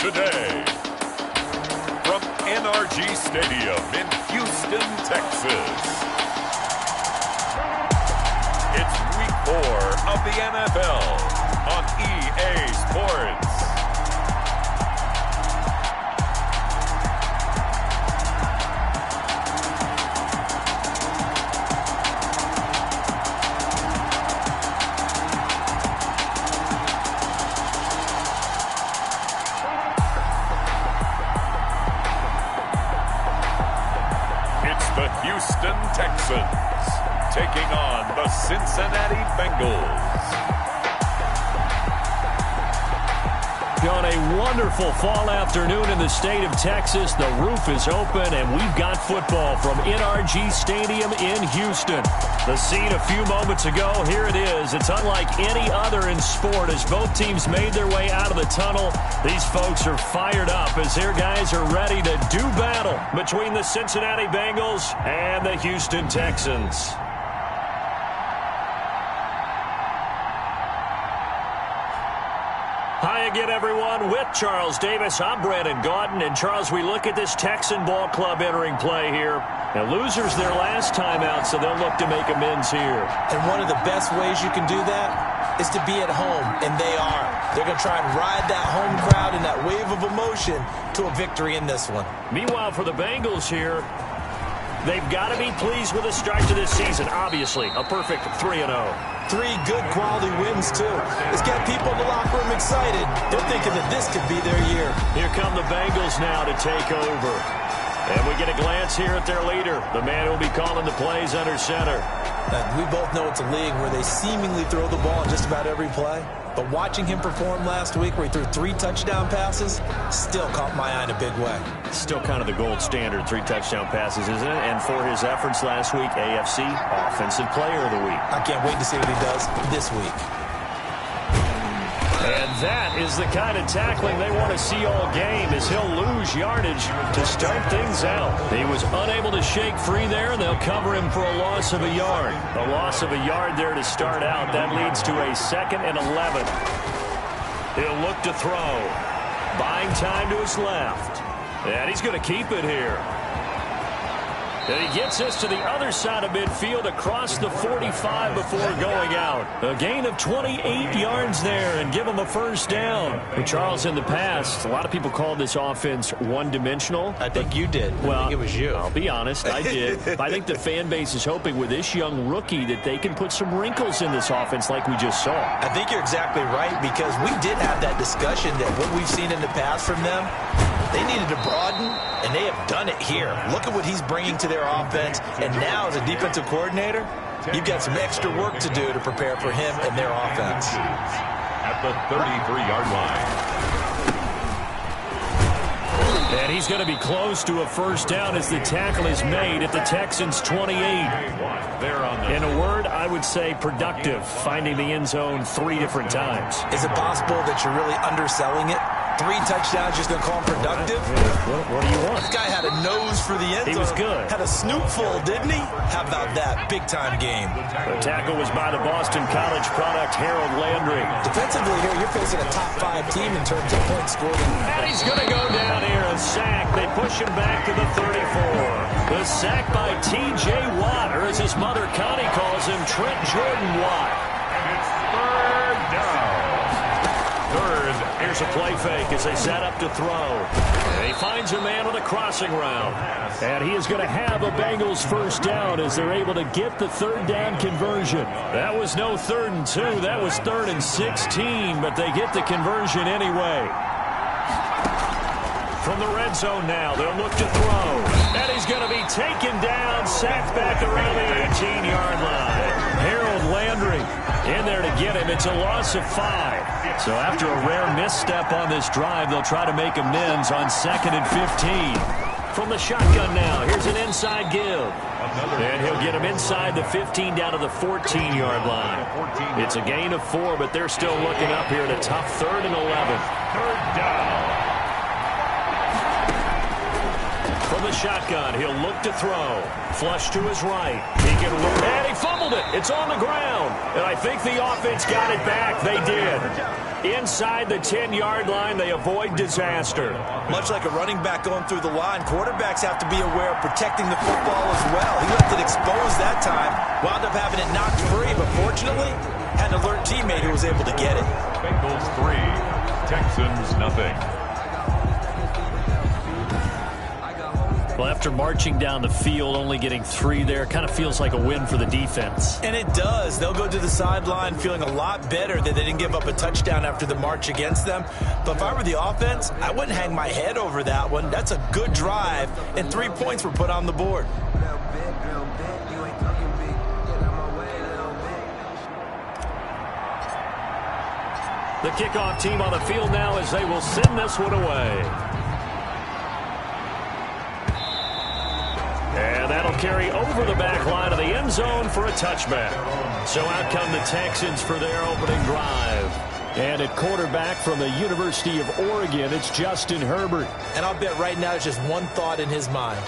today, from NRG Stadium in Houston, Texas, it's Week 4 of the NFL on EA Sports. The Houston Texans taking on the Cincinnati Bengals. On a wonderful fall afternoon in the state of Texas, the roof is open and we've got football from NRG Stadium in Houston. The scene a few moments ago, here it is. It's unlike any other in sport as both teams made their way out of the tunnel. These folks are fired up as their guys are ready to do battle between the Cincinnati Bengals and the Houston Texans. Hi again, everyone. With Charles Davis, I'm Brandon Gaudin. And, Charles, we look at this Texan ball club entering play here. Now, losers their last time out, so they'll look to make amends here. And one of the best ways you can do that is to be at home, and they are. They're going to try and ride that home crowd and that wave of emotion to a victory in this one. Meanwhile, for the Bengals here, they've got to be pleased with the start to this season. Obviously, a perfect 3-0. 3 good quality wins, too. It's got people in the locker room excited. They're thinking that this could be their year. Here come the Bengals now to take over. And we get a glance here at their leader, the man who will be calling the plays under center. We both know it's a league where they seemingly throw the ball in just about every play. But watching him perform last week where he threw 3 touchdown passes still caught my eye in a big way. Still kind of the gold standard, 3 touchdown passes, isn't it? And for his efforts last week, AFC Offensive Player of the Week. I can't wait to see what he does this week. And that is the kind of tackling they want to see all game as he'll lose yardage to start things out. He was unable to shake free there, and they'll cover him for a loss of a yard. A loss of a yard there to start out. That leads to a 2nd and 11. He'll look to throw. Buying time to his left. And he's going to keep it here. And he gets us to the other side of midfield across the 45 before going out. A gain of 28 yards there and give him a first down. But Charles, in the past, a lot of people called this offense one-dimensional. I think you did. Well, I think it was you. I'll be honest, I did. I think the fan base is hoping with this young rookie that they can put some wrinkles in this offense like we just saw. I think you're exactly right because we did have that discussion that what we've seen in the past from them, they needed to broaden, and they have done it here. Look at what he's bringing to their offense, and now as a defensive coordinator, you've got some extra work to do to prepare for him and their offense. At the 33-yard line. And he's going to be close to a first down as the tackle is made at the Texans' 28. In a word, I would say productive, finding the end zone 3 different times. Is it possible that you're really underselling it? 3 touchdowns, just going to call him productive? What do you want? This guy had a nose for the end zone. He was good. Had a snootful, didn't he? How about that? Big-time game. The tackle was by the Boston College product, Harold Landry. Defensively here, you're facing a top-5 team in terms of points scored. And he's going to go down here, a sack. They push him back to the 34. The sack by T.J. Watt, or as his mother Connie calls him, Trent Jordan Watt. It's 3rd down. Here's a play fake as they set up to throw. And he finds a man with a crossing route. And he is going to have a Bengals first down as they're able to get the 3rd down conversion. That was no 3rd and 2. That was 3rd and 16, but they get the conversion anyway. From the red zone now, they'll look to throw. And he's going to be taken down, sacked back around the 18-yard line. Harold Landry in there to get him. It's a loss of 5. So after a rare misstep on this drive, they'll try to make amends on 2nd and 15. From the shotgun now, here's an inside give. And he'll get him inside the 15 down to the 14-yard line. It's a gain of 4, but they're still looking up here at a tough 3rd and 11. 3rd down. From the shotgun, he'll look to throw. Flush to his right. He can look, and he fumbled it. It's on the ground. And I think the offense got it back. They did. Inside the 10-yard line, they avoid disaster. Much like a running back going through the line, quarterbacks have to be aware of protecting the football as well. He left it exposed that time, wound up having it knocked free, but fortunately, had an alert teammate who was able to get it. Bengals 3, Texans nothing. Well, after marching down the field, only getting 3 there, kind of feels like a win for the defense. And it does. They'll go to the sideline feeling a lot better that they didn't give up a touchdown after the march against them. But if I were the offense, I wouldn't hang my head over that one. That's a good drive, and 3 points were put on the board. The kickoff team on the field now as they will send this one away. And that'll carry over the back line of the end zone for a touchback. So out come the Texans for their opening drive. And at quarterback from the University of Oregon, it's Justin Herbert. And I'll bet right now there's just one thought in his mind.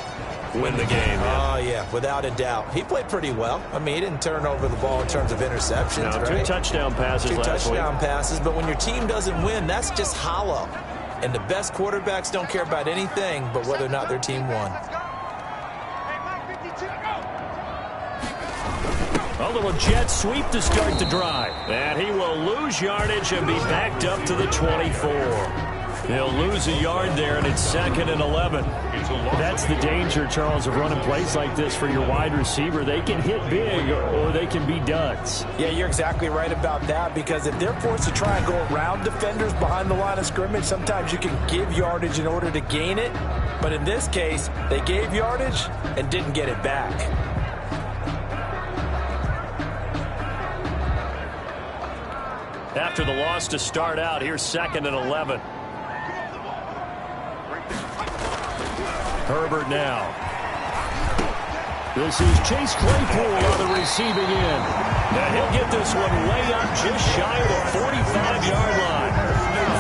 Win the game. Oh, yeah, without a doubt. He played pretty well. I mean, he didn't turn over the ball in terms of interceptions, no, right? 2 touchdown passes last week. 2 touchdown passes, but when your team doesn't win, that's just hollow. And the best quarterbacks don't care about anything but whether or not their team won. A little jet sweep to start the drive. And he will lose yardage and be backed up to the 24. He'll lose a yard there, and it's 2nd and 11. That's the danger, Charles, of running plays like this for your wide receiver. They can hit big, or they can be duds. Yeah, you're exactly right about that, because if they're forced to try and go around defenders behind the line of scrimmage, sometimes you can give yardage in order to gain it. But in this case, they gave yardage and didn't get it back. After the loss to start out, here's 2nd and 11. Herbert now. This is Chase Claypool on the receiving end. And he'll get this one way up just shy of the 45-yard line.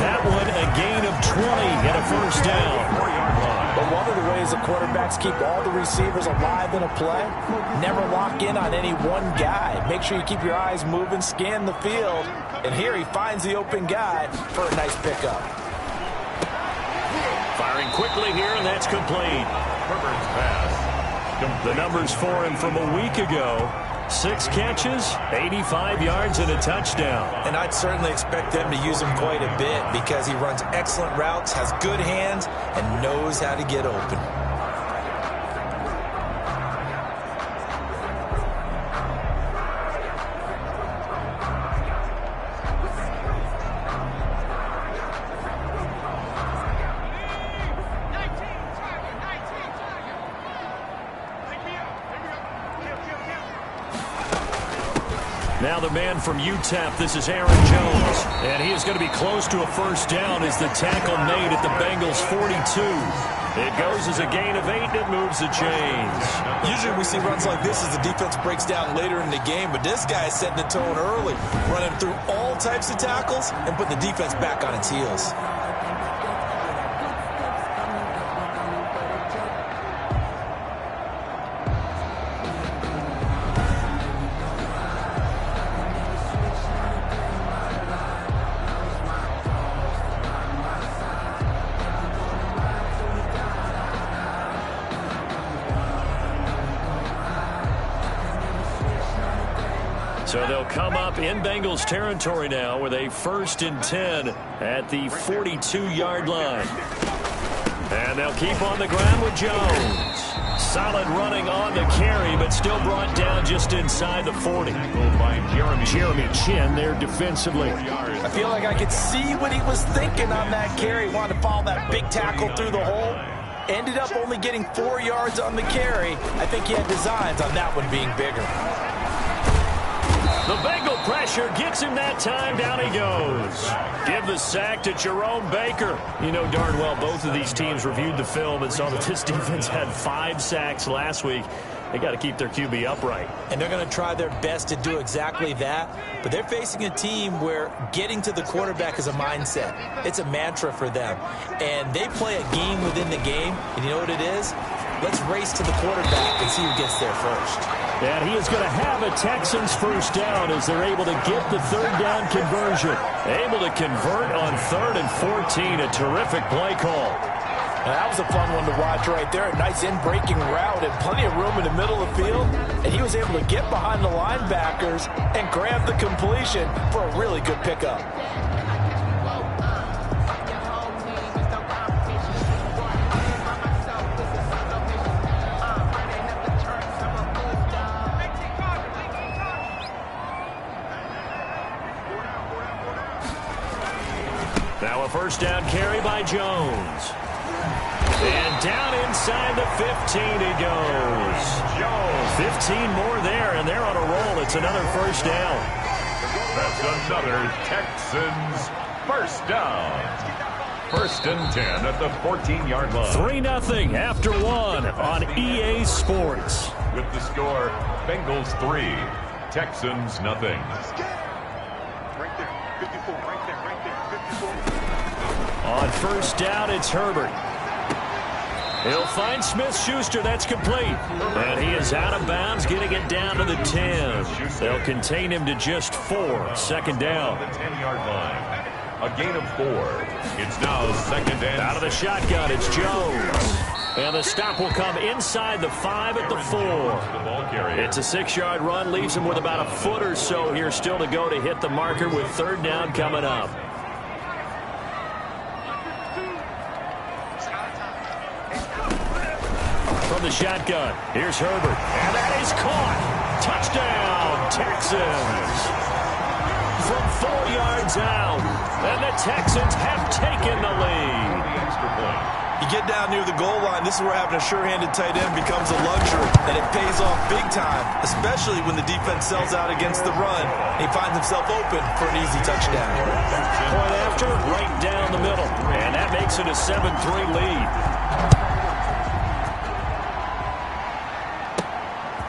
That one a gain of 20 and a first down. But one of the ways the quarterbacks keep all the receivers alive in a play, never lock in on any one guy. Make sure you keep your eyes moving, scan the field. And here he finds the open guy for a nice pickup. Firing quickly here, and that's complete. Herbert's pass. The numbers for him from a week ago: 6 catches, 85 yards, and a touchdown. And I'd certainly expect them to use him quite a bit because he runs excellent routes, has good hands, and knows how to get open. Now the man from UTEP, this is Aaron Jones. And he is going to be close to a first down as the tackle made at the Bengals' 42. It goes as a gain of 8, and it moves the chains. Usually we see runs like this as the defense breaks down later in the game, but this guy is setting the tone early, running through all types of tackles and putting the defense back on its heels. So they'll come up in Bengals territory now with a 1st and 10 at the 42-yard line. And they'll keep on the ground with Jones. Solid running on the carry, but still brought down just inside the 40. Jeremy Chin there defensively. I feel like I could see what he was thinking on that carry. Wanted to follow that big tackle through the hole. Ended up only getting 4 yards on the carry. I think he had designs on that one being bigger. The Bengal pressure gets him that time. Down he goes. Give the sack to Jerome Baker. You know darn well both of these teams reviewed the film and saw that this defense had 5 sacks last week. They got to keep their QB upright. And they're going to try their best to do exactly that. But they're facing a team where getting to the quarterback is a mindset. It's a mantra for them. And they play a game within the game. And you know what it is? Let's race to the quarterback and see who gets there first. And he is going to have a Texans first down as they're able to get the third down conversion. Able to convert on 3rd and 14. A terrific play call. And that was a fun one to watch right there. A nice in-breaking route and plenty of room in the middle of the field. And he was able to get behind the linebackers and grab the completion for a really good pickup. Now a first down carry by Jones. And down inside the 15 he goes. 15 more there, and they're on a roll. It's another first down. That's another Texans first down. 1st and 10 at the 14-yard line. 3-0 after 1 on EA Sports. With the score, Bengals 3, Texans nothing. Right there, 54, right there, 54. On first down, it's Herbert. He'll find Smith-Schuster. That's complete. And he is out of bounds, getting it down to the 10. They'll contain him to just 4. 2nd down. The 10-yard line. A gain of 4. It's now 2nd and Out of the shotgun, it's Jones. And the stop will come inside the 5 at the 4. It's a 6-yard run, leaves him with about a foot or so here still to go to hit the marker with 3rd down coming up. From the shotgun, here's Herbert. And that is caught. Touchdown, Texans. From 4 yards out. And the Texans have taken the lead. You get down near the goal line, this is where having a sure-handed tight end becomes a luxury, and it pays off big time, especially when the defense sells out against the run, and he finds himself open for an easy touchdown. Point after, right down the middle, and that makes it a 7-3 lead.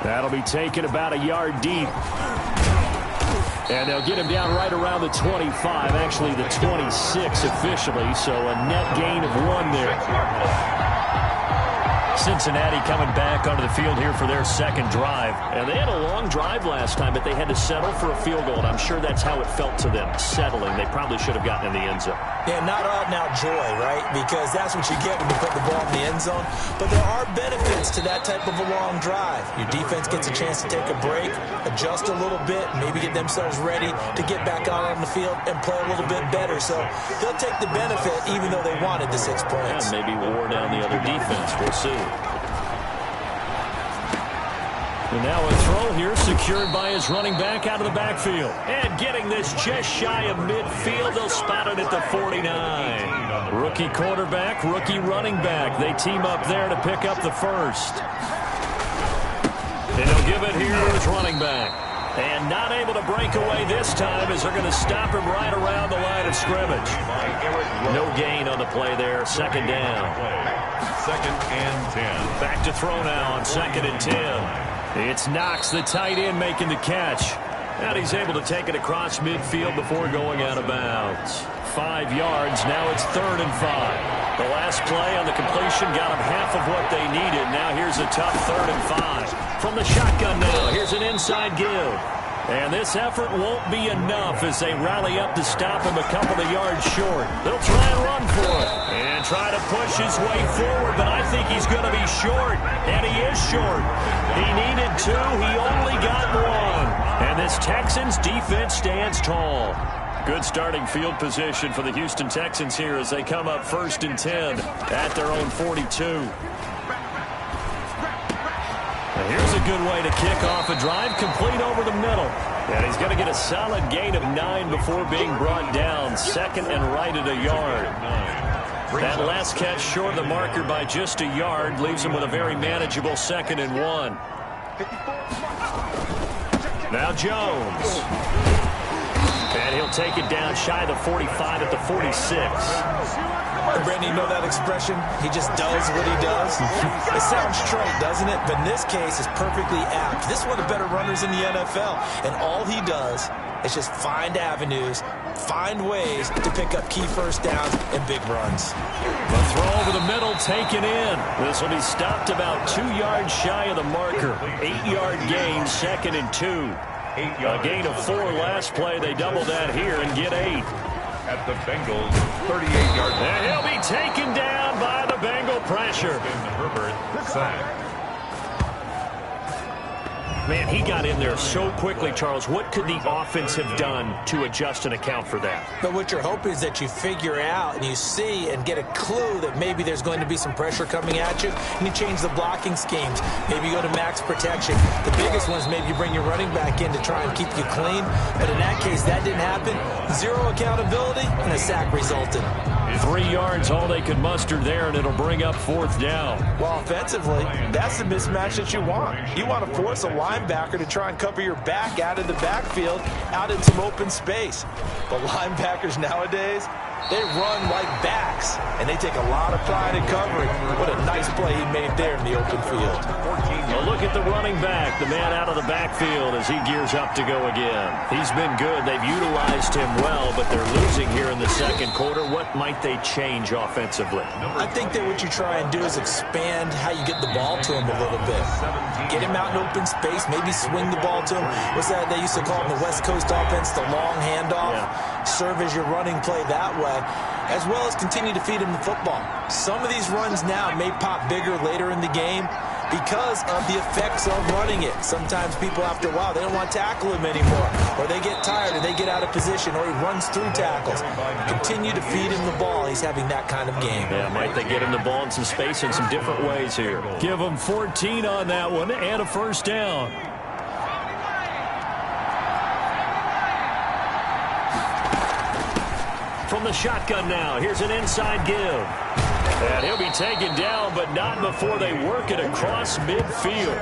That'll be taken about a yard deep. And they'll get him down right around the 25, actually the 26 officially, so a net gain of 1 there. Cincinnati coming back onto the field here for their 2nd drive. And they had a long drive last time, but they had to settle for a field goal, and I'm sure that's how it felt to them, settling. They probably should have gotten in the end zone. Yeah, not out-and-out joy, right? Because that's what you get when you put the ball in the end zone. But there are benefits to that type of a long drive. Your defense gets a chance to take a break, adjust a little bit, maybe get themselves ready to get back out on the field and play a little bit better. So they'll take the benefit even though they wanted the 6 points. And maybe wore down the other defense. We'll see. And now a throw here secured by his running back out of the backfield. And getting this just shy of midfield, they'll spot it at the 49. Rookie quarterback, rookie running back. They team up there to pick up the first. And he'll give it here to his running back. And not able to break away this time as they're going to stop him right around the line of scrimmage. No gain on the play there. 2nd down. 2nd and 10. Back to throw now on 2nd and 10. It's Knox, the tight end, making the catch. And he's able to take it across midfield before going out of bounds. 5 yards. Now it's 3rd and 5. The last play on the completion got them half of what they needed. Now here's a tough 3rd and 5. From the shotgun now, here's an inside give. And this effort won't be enough as they rally up to stop him a couple of yards short. They'll try and run for it and try to push his way forward, but I think he's going to be short, and he is short. He needed 2. He only got 1. And this Texans defense stands tall. Good starting field position for the Houston Texans here as they come up 1st and 10 at their own 42. Here's a good way to kick off a drive, complete over the middle. And he's going to get a solid gain of 9 before being brought down. 2nd and right at a yard. That last catch short of the marker by just a yard leaves him with a very manageable 2nd and 1. Now Jones. And he'll take it down shy of the 45 at the 46. Brandon, you know that expression? He just does what he does. It sounds trite, doesn't it? But in this case, it's perfectly apt. This is one of the better runners in the NFL. And all he does is just find avenues, find ways to pick up key first downs and big runs. The throw over the middle taken in. This will be stopped about 2 yards shy of the marker. 8-yard gain, 2nd and 2. A gain of 4 last play. They double that here and get 8. At the Bengals, 38-yard line. And he'll be taken down by the Bengal pressure. Herbert, sack. Man, he got in there so quickly, Charles. What could the offense have done to adjust and account for that? But what you're hoping is that you figure out and you see and get a clue that maybe there's going to be some pressure coming at you, and you change the blocking schemes. Maybe you go to max protection. The biggest one is maybe you bring your running back in to try and keep you clean. But in that case, that didn't happen. 0 accountability, and a sack resulted. 3 yards, all they could muster there, and it'll bring up 4th down. Well, offensively, that's the mismatch that you want. You want to force a linebacker to try and cover your back out of the backfield, out in some open space. But linebackers nowadays, they run like backs, and they take a lot of pride in covering. What a nice play he made there in the open field. A look at the running back, the man out of the backfield as he gears up to go again. He's been good. They've utilized him well, but they're losing here in the 2nd quarter. What might they change offensively? I think that what you try and do is expand how you get the ball to him a little bit. Get him out in open space, maybe swing the ball to him. What's that they used to call in the West Coast offense, the long handoff? Yeah. Serve as your running play that way, as well as continue to feed him the football. Some of these runs now may pop bigger later in the game because of the effects of running it. Sometimes people, after a while, they don't want to tackle him anymore, or they get tired and they get out of position, or he runs through tackles. Continue to feed him the ball. He's having that kind of game. Yeah, might they get him the ball in some space in some different ways here. Give him 14 on that one and a 1st down. From the shotgun now, here's an inside give. And he'll be taken down, but not before they work it across midfield.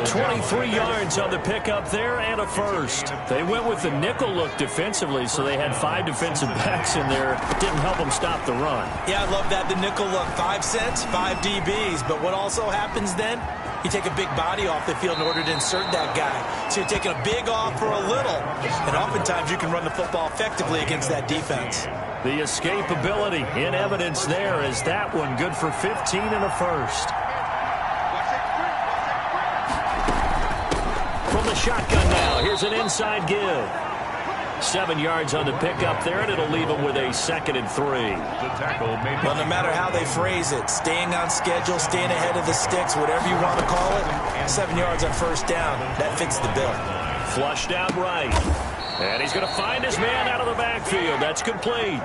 23 yards on the pickup there and a 1st. They went with the nickel look defensively, so they had 5 defensive backs in there. It didn't help them stop the run. Yeah, I love that, the nickel look. 5 cents, 5 DBs. But what also happens then? You take a big body off the field in order to insert that guy. So you're taking a big off for a little. And oftentimes you can run the football effectively against that defense. The escapability in evidence there is that one good for 15 and a 1st. From the shotgun now, here's an inside give. 7 yards on the pickup there, and it'll leave them with a 2nd and 3. Well, no matter how they phrase it, staying on schedule, staying ahead of the sticks, whatever you want to call it, 7 yards on 1st down, that fits the bill. Flushed out right. And he's going to find his man out of the backfield. That's complete.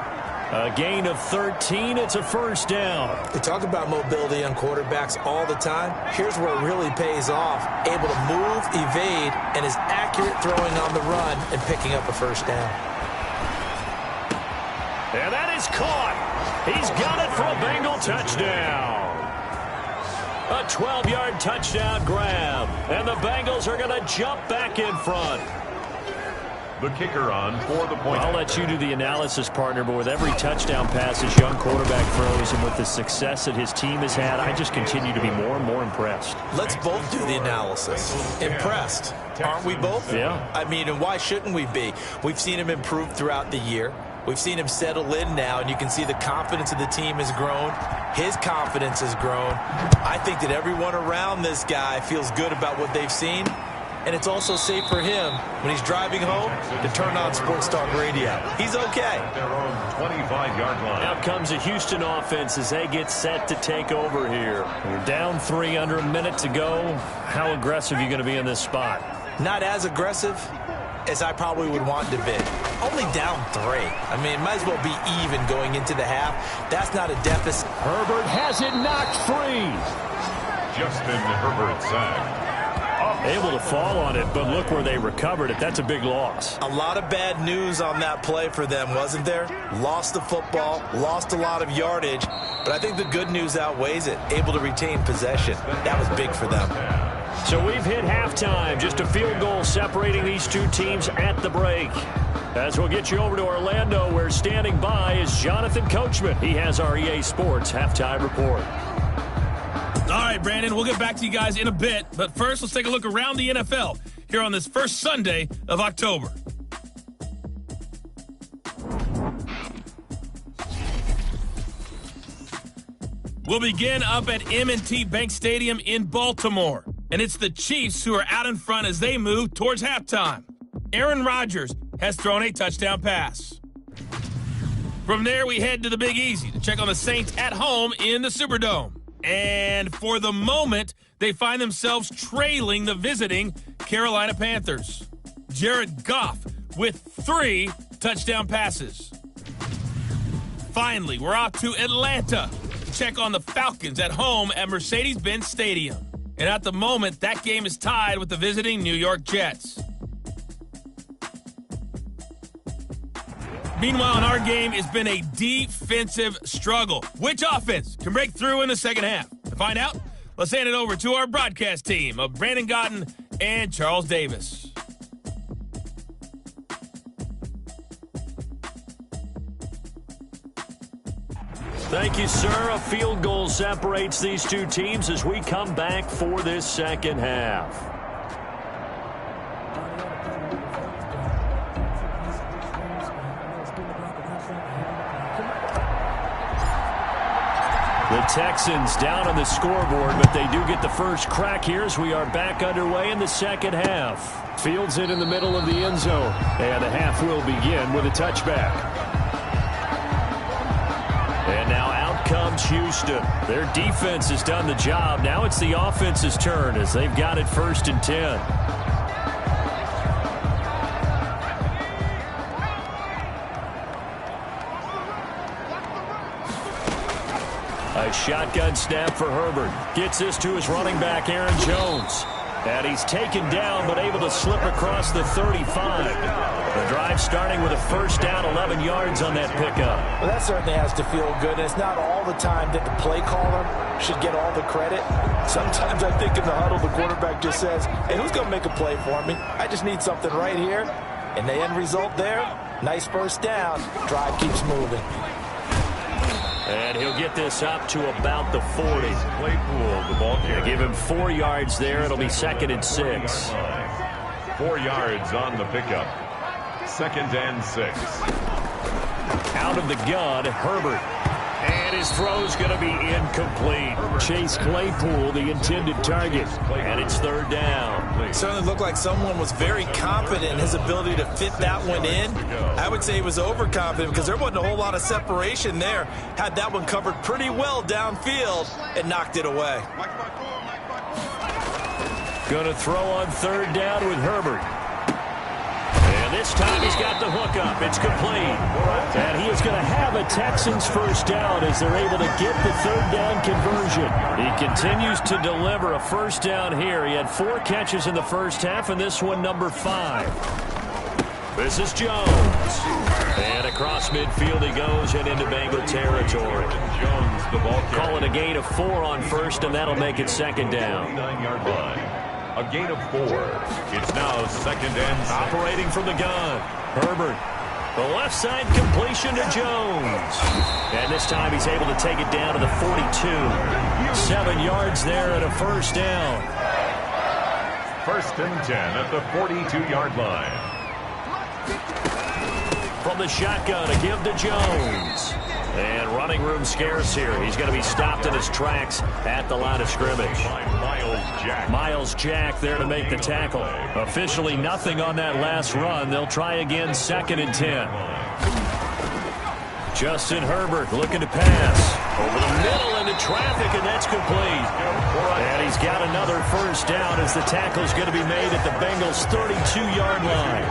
A gain of 13. It's a 1st down. They talk about mobility on quarterbacks all the time. Here's where it really pays off. Able to move, evade, and is accurate throwing on the run and picking up a 1st down. And that is caught. He's got it for a Bengal touchdown. A 12-yard touchdown grab. And the Bengals are going to jump back in front. The kicker on for the point. I'll let you do the analysis, partner, but with every touchdown pass his young quarterback throws and with the success that his team has had, I just continue to be more and more impressed. Let's both do the analysis. Impressed. Aren't we both? Yeah. I mean, and why shouldn't we be? We've seen him improve throughout the year. We've seen him settle in now, and you can see the confidence of the team has grown. His confidence has grown. I think that everyone around this guy feels good about what they've seen. And it's also safe for him when he's driving home to turn on Sports Talk Radio. He's okay. Their own 25-yard line. Out comes the Houston offense as they get set to take over here. We're down 3, under a minute to go. How aggressive are you going to be in this spot? Not as aggressive as I probably would want to be. Only down 3. I mean, it might as well be even going into the half. That's not a deficit. Herbert has it knocked free. Justin Herbert sack. Able to fall on it, but look where they recovered it. That's a big loss. A lot of bad news on that play for them, wasn't there? Lost the football, lost a lot of yardage, but I think the good news outweighs it. Able to retain possession. That was big for them. So we've hit halftime. Just a field goal separating these two teams at the break. As we'll get you over to Orlando, where standing by is Jonathan Coachman. He has our EA Sports halftime report. All right, Brandon, we'll get back to you guys in a bit. But first, let's take a look around the NFL here on this first Sunday of October. We'll begin up at M&T Bank Stadium in Baltimore. And it's the Chiefs who are out in front as they move towards halftime. Aaron Rodgers has thrown a touchdown pass. From there, we head to the Big Easy to check on the Saints at home in the Superdome. And for the moment, they find themselves trailing the visiting Carolina Panthers. Jared Goff with 3 touchdown passes. Finally, we're off to Atlanta to check on the Falcons at home at Mercedes-Benz Stadium. And at the moment, that game is tied with the visiting New York Jets. Meanwhile, in our game, it's been a defensive struggle. Which offense can break through in the second half? To find out, let's hand it over to our broadcast team of Brandon Gaudin and Charles Davis. Thank you, sir. A field goal separates these two teams as we come back for this second half. The Texans down on the scoreboard, but they do get the first crack here as we are back underway in the second half. Fields it in the middle of the end zone, and the half will begin with a touchback. And now out comes Houston. Their defense has done the job. Now it's the offense's turn as they've got it 1st and 10. A shotgun snap for Herbert. Gets this to his running back, Aaron Jones. And he's taken down, but able to slip across the 35. The drive starting with a first down, 11 yards on that pickup. Well, that certainly has to feel good. And it's not all the time that the play caller should get all the credit. Sometimes I think in the huddle, the quarterback just says, hey, who's going to make a play for me? I just need something right here. And the end result there, nice first down. Drive keeps moving. And he'll get this up to about the 40. Claypool, the ball carrier. Give him 4 yards there. It'll be 2nd and 6. 4 yards on the pickup. 2nd and 6. Out of the gun, Herbert. And his throw's going to be incomplete. Chase Claypool, the intended target. And it's 3rd down. It certainly looked like someone was very confident in his ability to fit that one in. I would say he was overconfident because there wasn't a whole lot of separation there. Had that one covered pretty well downfield and knocked it away. Going to throw on 3rd down with Herbert. And this time he's got the hook up. It's complete. And he is going to have a Texans first down as they're able to get the 3rd down conversion. He continues to deliver a first down here. He had 4 catches in the first half, and this one number 5. This is Jones. And across midfield he goes and into Bengal territory. Jones, the ball carrier. Calling a gain of 4 on first, and that'll make it 2nd down. 9-yard line. A gain of 4. It's now 2nd and 6. Operating from the gun, Herbert. The left side completion to Jones. And this time he's able to take it down to the 42. 7 yards there and a first down. 1st and 10 at the 42-yard line. From the shotgun, a give to Jones. And running room scarce here. He's going to be stopped in his tracks at the line of scrimmage. Miles Jack there to make the tackle. Officially nothing on that last run. They'll try again 2nd and 10. Justin Herbert looking to pass. Over the middle into traffic, and that's complete. And he's got another first down as the tackle's going to be made at the Bengals' 32-yard line.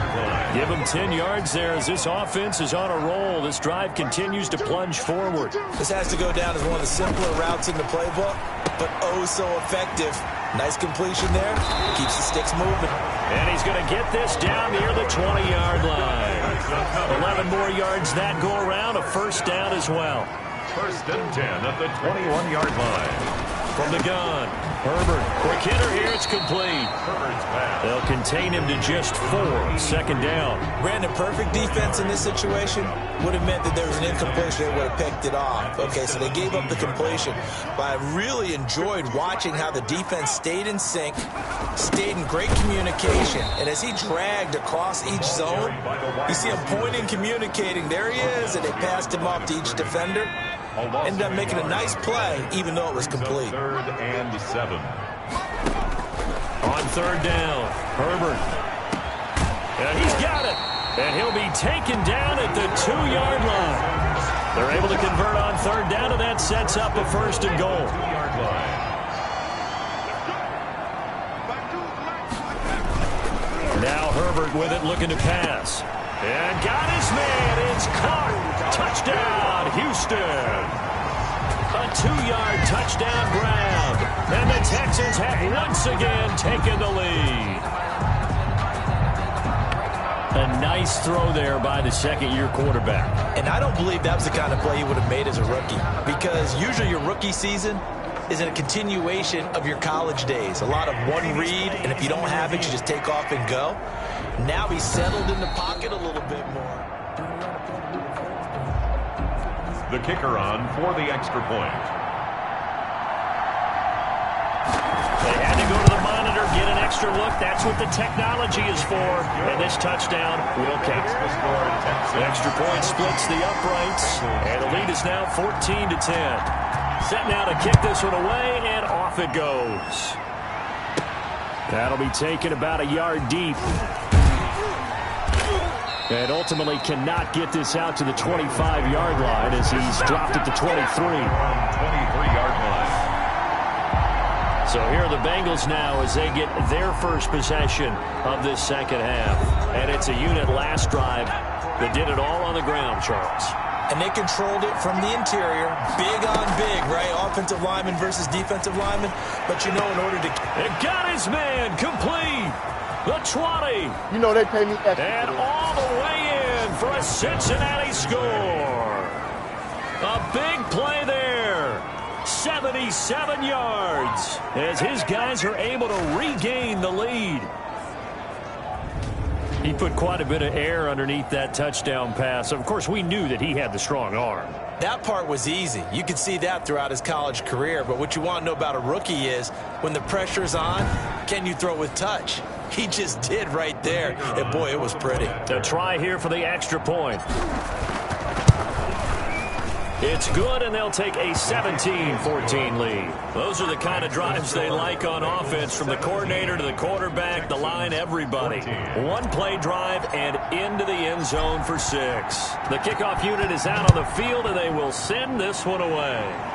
Give him 10 yards there as this offense is on a roll. This drive continues to plunge forward. This has to go down as one of the simpler routes in the playbook, but oh so effective. Nice completion there. Keeps the sticks moving. And he's going to get this down near the 20-yard line. 11 more yards that go around. A first down as well. 1st and 10 at the 21-yard line. From the gun, Herbert. Quick hitter here. It's complete. Herbert's pass. They'll contain him to just 4. 2nd down. Brandon, perfect defense in this situation would have meant that there was an incompletion. They would have picked it off. Okay, so they gave up the completion. But I really enjoyed watching how the defense stayed in sync, stayed in great communication. And as he dragged across each zone, you see him pointing, communicating. There he is, and they passed him off to each defender. Ended up making a nice play, even though it was complete. 3rd and 7. On 3rd down, Herbert. And he's got it. And he'll be taken down at the 2-yard line. They're able to convert on 3rd down, and that sets up a 1st and goal. 2-yard line. Now Herbert with it, looking to pass. And got his man. It's caught. Touchdown, Houston. A 2-yard touchdown grab. And the Texans have once again taken the lead. A nice throw there by the second-year quarterback. And I don't believe that was the kind of play he would have made as a rookie, because usually your rookie season is a continuation of your college days. A lot of one read, and if you don't have it, you just take off and go. Now he's settled in the pocket a little bit more. The kicker on for the extra point. They had to go to the monitor, get an extra look. That's what the technology is for. And this touchdown will count. The extra point splits the uprights. And the lead is now 14-10. Set now to kick this one away, and off it goes. That'll be taken about a yard deep. And ultimately cannot get this out to the 25-yard line as he's dropped at the 23. 23-yard line. So here are the Bengals now as they get their first possession of this second half. And it's a unit last drive that did it all on the ground, Charles. And they controlled it from the interior. Big on big, right? Offensive lineman versus defensive lineman. But you know, in order to... It got his man complete. The 20. You know they pay me extra. And all the way in for a Cincinnati score. A big play there. 77 yards as his guys are able to regain the lead. He put quite a bit of air underneath that touchdown pass. Of course, we knew that he had the strong arm. That part was easy. You could see that throughout his college career. But what you want to know about a rookie is when the pressure's on, can you throw with touch? He just did right there. And, boy, it was pretty. A try here for the extra point. It's good, and they'll take a 17-14 lead. Those are the kind of drives they like on offense, from the coordinator to the quarterback, the line, everybody. One-play drive and into the end zone for 6. The kickoff unit is out on the field, and they will send this one away.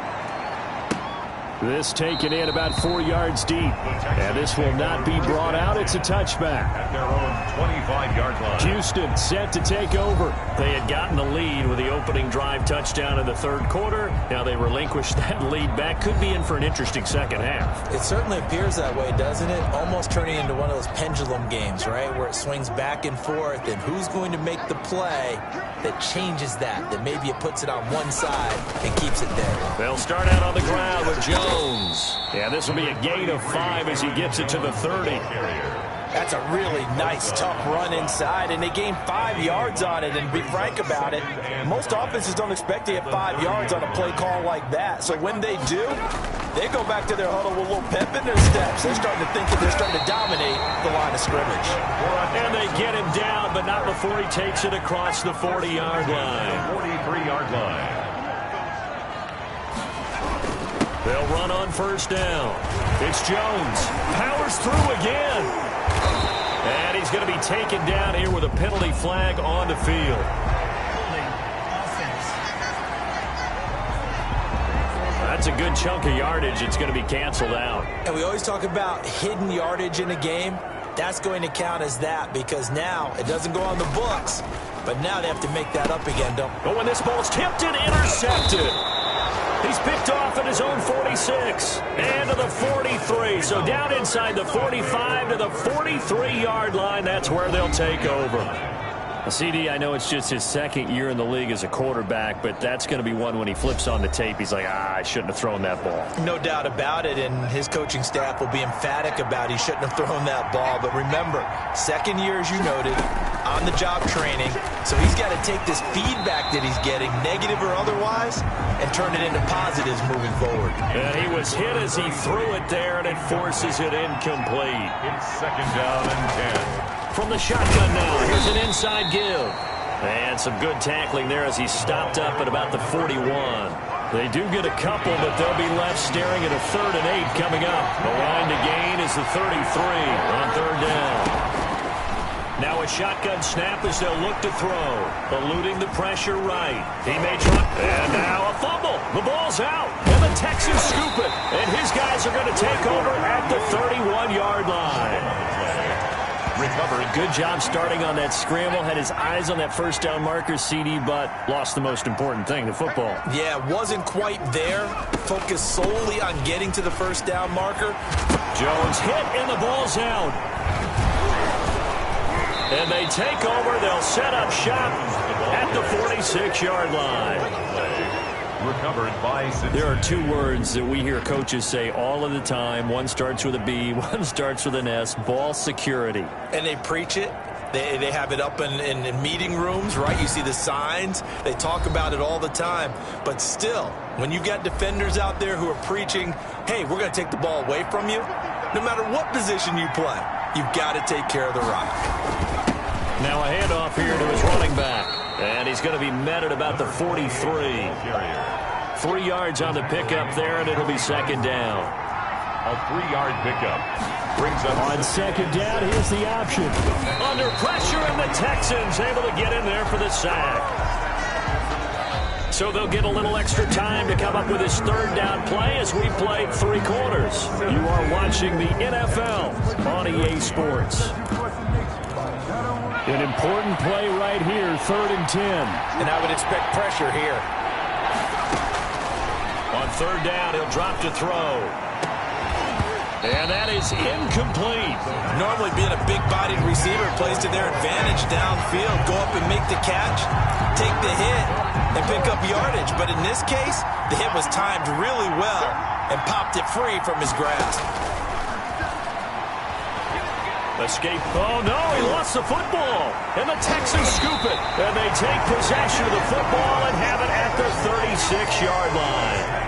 This taken in about 4 yards deep. And this will not be brought out. It's a touchback. At their own 25-yard line. Houston set to take over. They had gotten the lead with the opening drive touchdown in the 3rd quarter. Now they relinquished that lead back. Could be in for an interesting second half. It certainly appears that way, doesn't it? Almost turning into one of those pendulum games, right? Where it swings back and forth. And who's going to make the play that changes that? That maybe it puts it on one side and keeps it there. They'll start out on the ground with Jones. Yeah, this will be a gain of 5 as he gets it to the 30. That's a really nice, tough run inside, and they gained 5 yards on it. And to be frank about it, most offenses don't expect to get 5 yards on a play call like that. So when they do, they go back to their huddle with a little pep in their steps. They're starting to think that they're starting to dominate the line of scrimmage. And they get him down, but not before he takes it across the 40-yard line. 43-yard line. They'll run on 1st down. It's Jones. Powers through again. And he's going to be taken down here with a penalty flag on the field. That's a good chunk of yardage. It's going to be canceled out. And we always talk about hidden yardage in a game. That's going to count as that, because now it doesn't go on the books. But now they have to make that up again, don't they? But when this ball's tipped and intercepted. He's picked off at his own 46 and to the 43. So down inside the 45 to the 43-yard line. That's where they'll take over. CD, I know it's just his 2nd year in the league as a quarterback, but that's going to be one when he flips on the tape. He's like, I shouldn't have thrown that ball. No doubt about it, and his coaching staff will be emphatic about he shouldn't have thrown that ball. But remember, 2nd year, as you noted, on-the-job training. So he's got to take this feedback that he's getting, negative or otherwise, and turn it into positives moving forward. And he was hit as he threw it there, and it forces it incomplete. It's 2nd down and 10. From the shotgun now, here's an inside give. And some good tackling there as he stopped up at about the 41. They do get a couple, but they'll be left staring at a 3rd and 8 coming up. The line to gain is the 33 on 3rd down. Now a shotgun snap as they'll look to throw. Eluding the pressure right. He may try. And now a fumble. The ball's out. And the Texans scoop it. And his guys are going to take over at the 31-yard line. Recovered. Good job starting on that scramble. Had his eyes on that first down marker, CD, but lost the most important thing, the football. Yeah, wasn't quite there. Focused solely on getting to the first down marker. Jones hit, and the ball's out. And they take over. They'll set up shop at the 46-yard line. Recovered by Cincinnati. There are 2 words that we hear coaches say all of the time. One starts with a B, one starts with an S. Ball security. And they preach it. They have it up in meeting rooms, right? You see the signs. They talk about it all the time. But still, when you've got defenders out there who are preaching, hey, we're going to take the ball away from you, no matter what position you play, you've got to take care of the rock. Now a handoff here to his running back. And he's going to be met at about the 43. 3 yards on the pickup there, and it'll be 2nd down. A 3-yard pickup brings up on 2nd down. Here's the option. Under pressure, and the Texans able to get in there for the sack. So they'll get a little extra time to come up with his 3rd down play as we play 3 quarters. You are watching the NFL on EA Sports. An important play right here, 3rd and 10. And I would expect pressure here. On 3rd down, he'll drop to throw. And that is incomplete. Normally being a big-bodied receiver plays to their advantage downfield. Go up and make the catch, take the hit, and pick up yardage. But in this case, the hit was timed really well and popped it free from his grasp. Escape. Oh, no, he lost the football. And the Texans scoop it. And they take possession of the football and have it at the 36-yard line.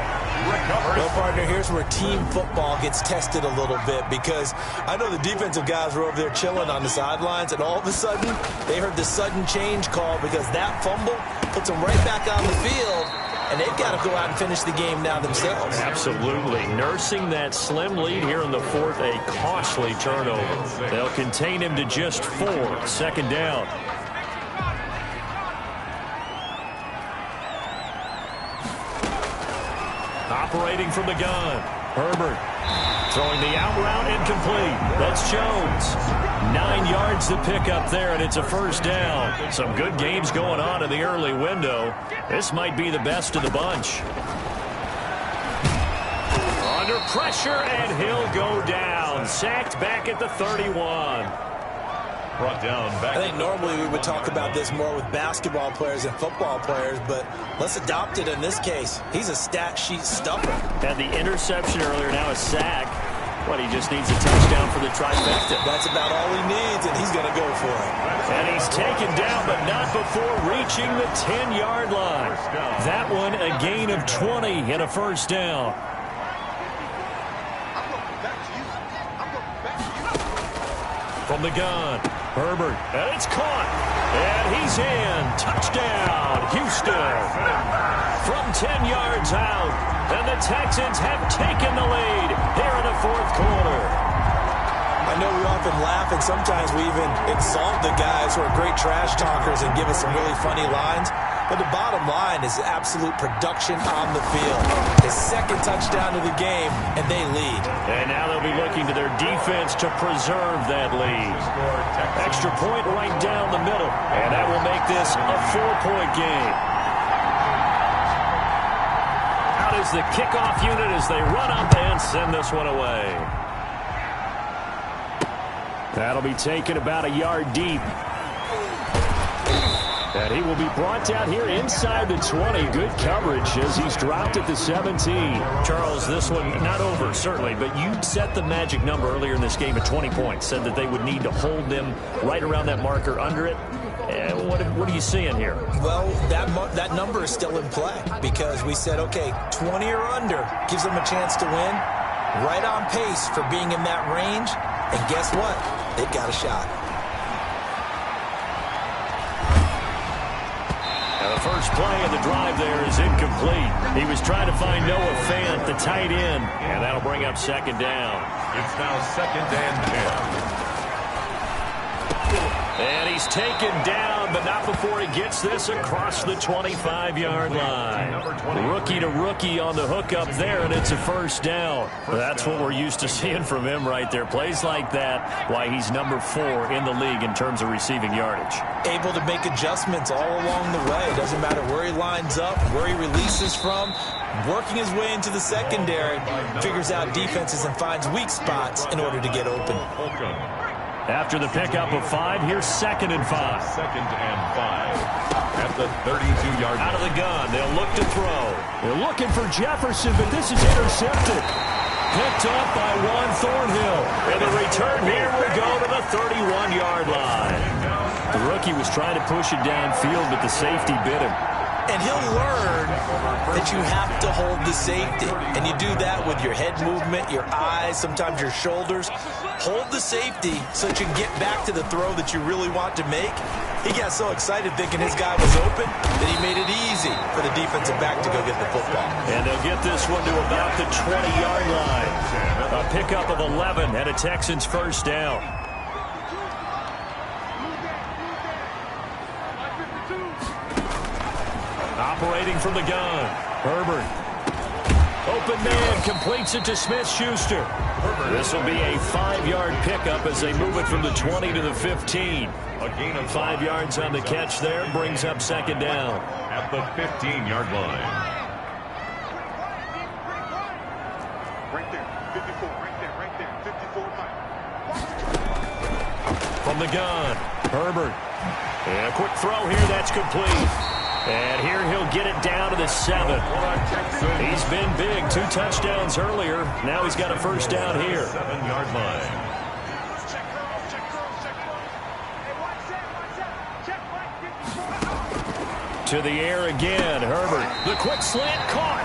Well, partner, here's where team football gets tested a little bit, because I know the defensive guys were over there chilling on the sidelines, and all of a sudden, they heard the sudden change call because that fumble puts them right back on the field. And they've got to go out and finish the game now themselves. Absolutely. Nursing that slim lead here in the 4th, a costly turnover. They'll contain him to just 4. 2nd down. Operating from the gun. Herbert throwing the out route incomplete. That's Jones. 9 yards to pick up there, and it's a 1st down. Some good games going on in the early window. This might be the best of the bunch. Under pressure, and he'll go down. Sacked back at the 31. Brought down back. I think normally we would talk about this more with basketball players and football players, but let's adopt it in this case. He's a stat sheet stuffer. Had the interception earlier, now a sack. What, he just needs a touchdown for the trifecta. That's about all he needs, and he's going to go for it. And he's taken down, but not before reaching the 10-yard line. That one a gain of 20 and a 1st down. From the gun, Herbert, and it's caught. And he's in. Touchdown, Houston. From 10 yards out, and the Texans have taken the lead here in the 4th quarter. I know we often laugh, and sometimes we even exalt the guys who are great trash talkers and give us some really funny lines. But the bottom line is absolute production on the field. His 2nd touchdown of the game, and they lead. And now they'll be looking to their defense to preserve that lead. Extra point right down the middle, and that will make this a 4-point game. Out is the kickoff unit as they run up and send this one away. That'll be taken about a yard deep. And he will be brought down here inside the 20. Good coverage as he's dropped at the 17. Charles, this one not over, certainly, but you set the magic number earlier in this game at 20 points. Said that they would need to hold them right around that marker under it. What are you seeing here? Well, that number is still in play because we said, okay, 20 or under gives them a chance to win. Right on pace for being in that range. And guess what? They've got a shot. And the The first play of the drive there is incomplete. He was trying to find Noah Fant, the tight end, and that'll bring up second down. It's now 2nd and 10. And he's taken down, but not before he gets this across the 25-yard line. Rookie to rookie on the hookup there, and it's a first down. That's what we're used to seeing from him right there. Plays like that, why he's number 4 in the league in terms of receiving yardage. Able to make adjustments all along the way. Doesn't matter where he lines up, where he releases from. Working his way into the secondary, figures out defenses and finds weak spots in order to get open. After the pickup of 5, here's 2nd and 5. 2nd and 5 at the 32-yard line. Out of the gun, they'll look to throw. They're looking for Jefferson, but this is intercepted. Picked up by Juan Thornhill. And the return here will go to the 31-yard line. The rookie was trying to push it downfield, but the safety bit him. And he'll learn that you have to hold the safety. And you do that with your head movement, your eyes, sometimes your shoulders. Hold the safety so that you can get back to the throw that you really want to make. He got so excited thinking his guy was open that he made it easy for the defensive back to go get the football. And they'll get this one to about the 20-yard line. A pickup of 11 and a Texans first down. Operating from the gun, Herbert. Open man, completes it to Smith-Schuster. This will be a 5-yard pickup as they move it from the 20 to the 15. A gain of 5 yards on the catch there, brings up second down. At the 15-yard line. Right there, 54, right there, 54. From the gun, Herbert. And a quick throw here, that's complete. And here he'll get it down to the 7. He's been big, 2 touchdowns earlier. Now he's got a first down here. 7-yard line. To the air again, Herbert. The quick slant caught.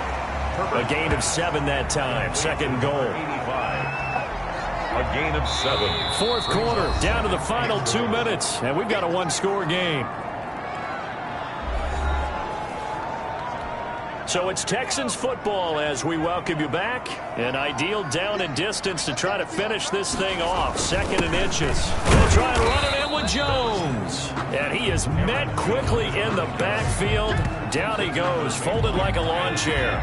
A gain of 7 that time. Second goal. 85. A gain of 7. Fourth quarter, down to the final 2 minutes. And we've got a 1-score game. So it's Texans football as we welcome you back. An ideal down and distance to try to finish this thing off. 2nd and inches. They'll try and run it in with Jones. And he is met quickly in the backfield. Down he goes, folded like a lawn chair.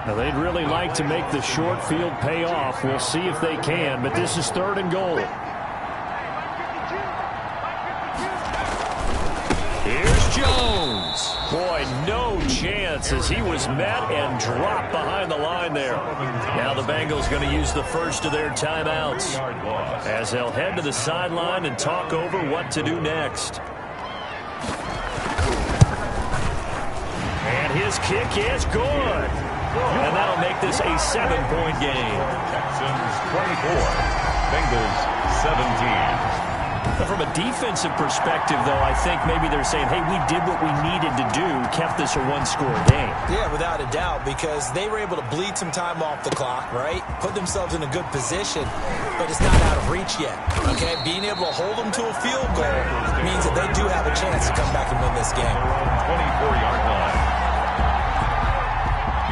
Now they'd really like to make the short field pay off. We'll see if they can, but this is 3rd and goal. Here's Jones. Boy, no chance as he was met and dropped behind the line there. Now the Bengals going to use the first of their timeouts as they'll head to the sideline and talk over what to do next. And his kick is good. And that'll make this a 7-point game. Texans 24, Bengals 17. From a defensive perspective, though, I think maybe they're saying, hey, we did what we needed to do, kept this a 1-score game. Yeah, without a doubt, because they were able to bleed some time off the clock, right? Put themselves in a good position, but it's not out of reach yet, okay? Being able to hold them to a field goal means that they do have a chance to come back and win this game. 24-yard line.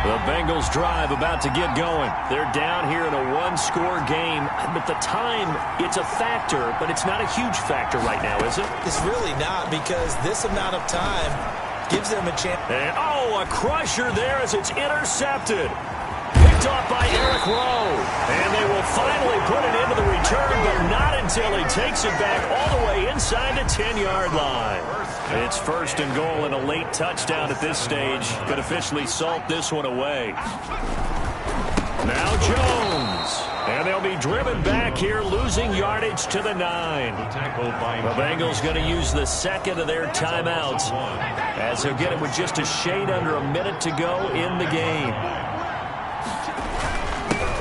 The Bengals drive about to get going. They're down here in a 1-score game, but the time, it's a factor, but it's not a huge factor right now, is it? It's really not, because this amount of time gives them a chance. And, a crusher there as it's intercepted. Picked off by Eric Rowe. And they will finally put it into the return, but not until he takes it back all the way inside the 10-yard line. It's 1st and goal and a late touchdown at this stage. Could officially salt this one away. Now Jones. And they'll be driven back here, losing yardage to the 9. The Bengals going to use the 2nd of their timeouts as they'll get it with just a shade under a minute to go in the game.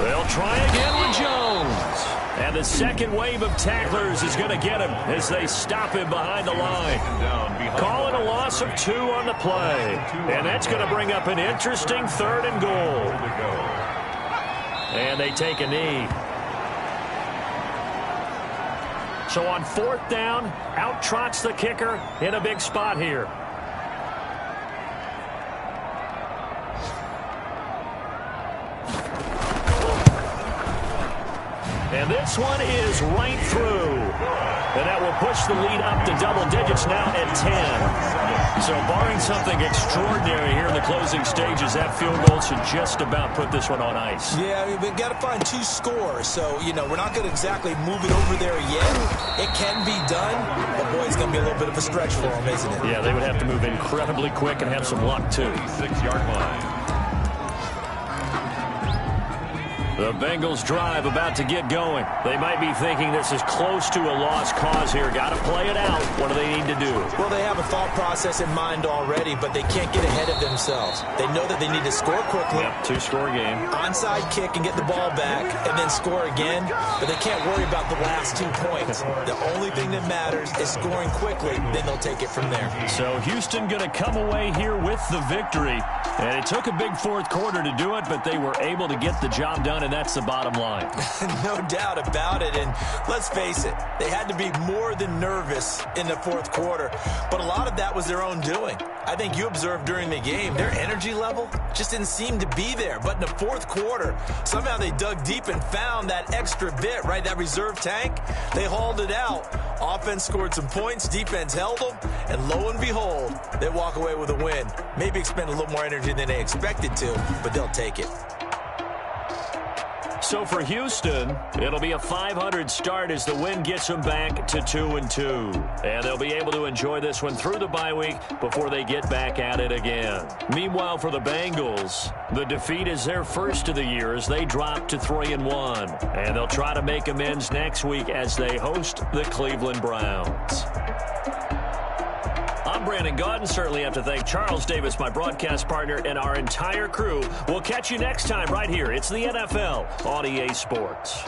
They'll try again with Jones. And the second wave of tacklers is going to get him as they stop him behind the line. Calling a loss of 2 on the play. And that's going to bring up an interesting 3rd and goal. And they take a knee. So on 4th down, out trots the kicker in a big spot here. And this one is right through. And that will push the lead up to double digits now at 10. So barring something extraordinary here in the closing stages, that field goal should just about put this one on ice. Yeah, we've got to find 2 scores. So, we're not going to exactly move it over there yet. It can be done, but boy, it's going to be a little bit of a stretch for them, isn't it? Yeah, they would have to move incredibly quick and have some luck, too. 6-yard line. The Bengals drive about to get going. They might be thinking this is close to a lost cause here. Got to play it out. What do they need to do? Well, they have a thought process in mind already, but they can't get ahead of themselves. They know that they need to score quickly. Yep, 2-score game. Onside kick and get the ball back and then score again, but they can't worry about the last 2 points. The only thing that matters is scoring quickly, then they'll take it from there. So Houston going to come away here with the victory. And it took a big fourth quarter to do it, but they were able to get the job done, and that's the bottom line. No doubt about it. And let's face it, they had to be more than nervous in the fourth quarter. But a lot of that was their own doing. I think you observed during the game, their energy level just didn't seem to be there. But in the fourth quarter, somehow they dug deep and found that extra bit, right? That reserve tank. They hauled it out. Offense scored some points. Defense held them. And lo and behold, they walk away with a win. Maybe expend a little more energy than they expected to, but they'll take it. So for Houston, it'll be a .500 start as the win gets them back to 2-2. And they'll be able to enjoy this one through the bye week before they get back at it again. Meanwhile, for the Bengals, the defeat is their first of the year as they drop to 3-1. And they'll try to make amends next week as they host the Cleveland Browns. I'm Brandon Gaudin. Certainly have to thank Charles Davis, my broadcast partner, and our entire crew. We'll catch you next time right here. It's the NFL on EA Sports.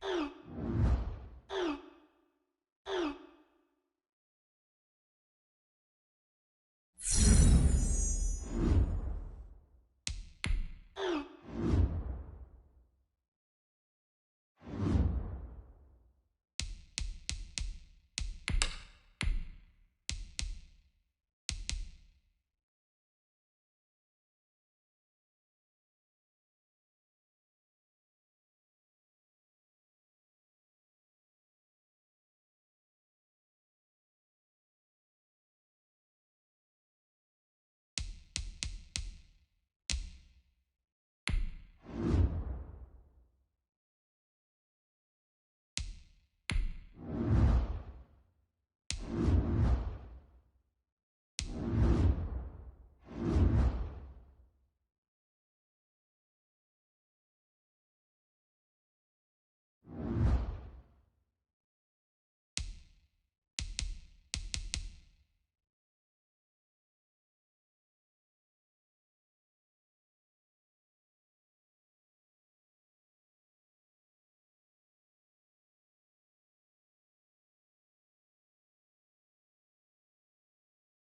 Go.